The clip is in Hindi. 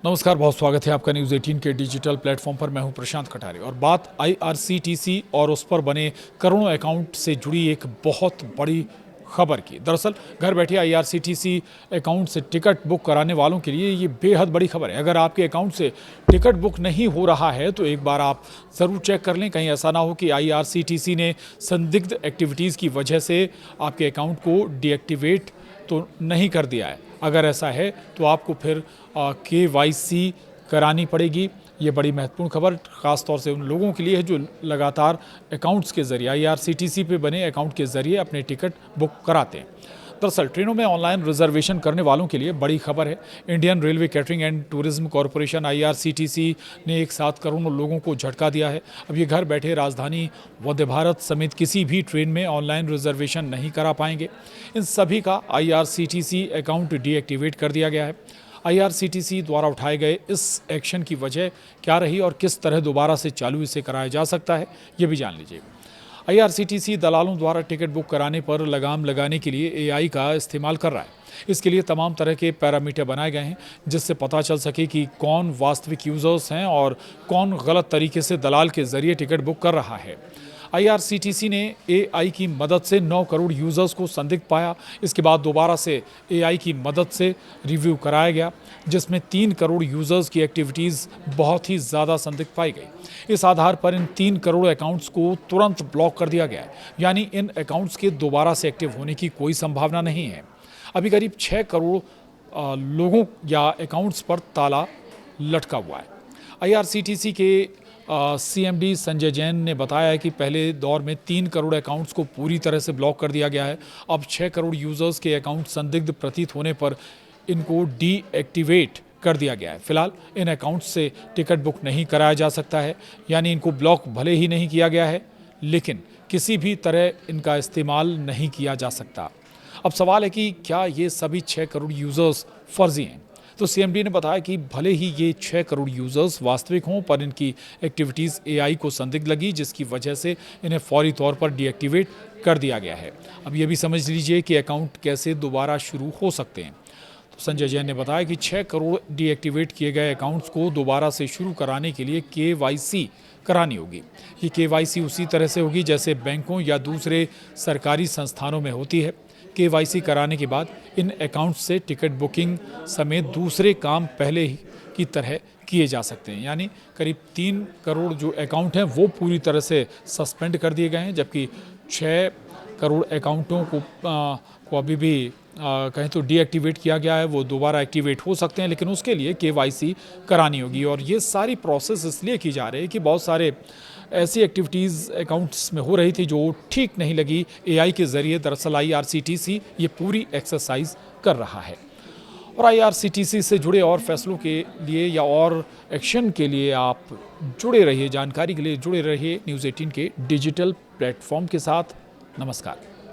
नमस्कार, बहुत स्वागत है आपका न्यूज़ 18 के डिजिटल प्लेटफॉर्म पर। मैं हूं प्रशांत कटारे और बात आईआरसीटीसी और उस पर बने करोड़ों अकाउंट से जुड़ी एक बहुत बड़ी खबर की। दरअसल घर बैठे आईआरसीटीसी अकाउंट से टिकट बुक कराने वालों के लिए ये बेहद बड़ी खबर है। अगर आपके अकाउंट से टिकट बुक नहीं हो रहा है तो एक बार आप ज़रूर चेक कर लें। कहीं ऐसा ना हो कि आईआरसीटीसी ने संदिग्ध एक्टिविटीज़ की वजह से आपके अकाउंट को डीएक्टिवेट तो नहीं कर दिया है। अगर ऐसा है तो आपको फिर KYC करानी पड़ेगी। ये बड़ी महत्वपूर्ण खबर ख़ास तौर से उन लोगों के लिए है जो लगातार अकाउंट्स के ज़रिए आईआरसीटीसी पे बने अकाउंट के ज़रिए अपने टिकट बुक कराते हैं। दरअसल ट्रेनों में ऑनलाइन रिजर्वेशन करने वालों के लिए बड़ी खबर है। Indian railway catering and tourism corporation IRCTC ने एक साथ करोड़ों लोगों को झटका दिया है। अब ये घर बैठे राजधानी वंदे भारत समेत किसी भी ट्रेन में ऑनलाइन रिजर्वेशन नहीं करा पाएंगे। इन सभी का आईआरसीटीसी अकाउंट डीएक्टिवेट कर दिया गया है। आईआरसीटीसी द्वारा उठाए गए इस एक्शन की वजह क्या रही और किस तरह दोबारा से चालू इसे कराया जा सकता है, ये भी जान लीजिए। आईआरसीटीसी दलालों द्वारा टिकट बुक कराने पर लगाम लगाने के लिए एआई का इस्तेमाल कर रहा है। इसके लिए तमाम तरह के पैरामीटर बनाए गए हैं जिससे पता चल सके कि कौन वास्तविक यूजर्स हैं और कौन गलत तरीके से दलाल के जरिए टिकट बुक कर रहा है। आईआरसीटीसी ने एआई की मदद से 9 करोड़ यूजर्स को संदिग्ध पाया। इसके बाद दोबारा से एआई की मदद से रिव्यू कराया गया जिसमें 3 करोड़ यूजर्स की एक्टिविटीज़ बहुत ही ज़्यादा संदिग्ध पाई गई। इस आधार पर इन 3 करोड़ अकाउंट्स को तुरंत ब्लॉक कर दिया गया है, यानी इन अकाउंट्स के दोबारा से एक्टिव होने की कोई संभावना नहीं है। अभी करीब 6 करोड़ लोगों या अकाउंट्स पर ताला लटका हुआ है। आईआरसीटीसी के CMD संजय जैन ने बताया है कि पहले दौर में 3 करोड़ अकाउंट्स को पूरी तरह से ब्लॉक कर दिया गया है। अब 6 करोड़ यूजर्स के अकाउंट संदिग्ध प्रतीत होने पर इनको डीएक्टिवेट कर दिया गया है। फिलहाल इन अकाउंट्स से टिकट बुक नहीं कराया जा सकता है, यानी इनको ब्लॉक भले ही नहीं किया गया है लेकिन किसी भी तरह इनका इस्तेमाल नहीं किया जा सकता। अब सवाल है कि क्या ये सभी 6 करोड़ यूजर्स फर्जी हैं? तो CMD ने बताया कि भले ही ये 6 करोड़ यूजर्स वास्तविक हों पर इनकी एक्टिविटीज़ एआई को संदिग्ध लगी जिसकी वजह से इन्हें फौरी तौर पर डीएक्टिवेट कर दिया गया है। अब ये भी समझ लीजिए कि अकाउंट कैसे दोबारा शुरू हो सकते हैं। तो संजय जैन ने बताया कि 6 करोड़ डीएक्टिवेट किए गए अकाउंट्स को दोबारा से शुरू कराने के लिए KYC करानी होगी। ये KYC उसी तरह से होगी जैसे बैंकों या दूसरे सरकारी संस्थानों में होती है। KYC कराने के बाद इन अकाउंट से टिकट बुकिंग समेत दूसरे काम पहले ही की तरह किए जा सकते हैं। यानी करीब 3 करोड़ जो अकाउंट हैं वो पूरी तरह से सस्पेंड कर दिए गए हैं, जबकि 6 करोड़ अकाउंटों को अभी भी कहें तो डीएक्टिवेट किया गया है। वो दोबारा एक्टिवेट हो सकते हैं लेकिन उसके लिए KYC करानी होगी। और ये सारी प्रोसेस इसलिए की जा रही है कि बहुत सारे ऐसी एक्टिविटीज़ अकाउंट्स में हो रही थी जो ठीक नहीं लगी। एआई के ज़रिए दरअसल आईआरसीटीसी ये पूरी एक्सरसाइज कर रहा है। और आईआरसीटीसी से जुड़े और फैसलों के लिए या और एक्शन के लिए आप जुड़े रहिए, जानकारी के लिए जुड़े रहिए न्यूज़ 18 के डिजिटल प्लेटफॉर्म के साथ। नमस्कार।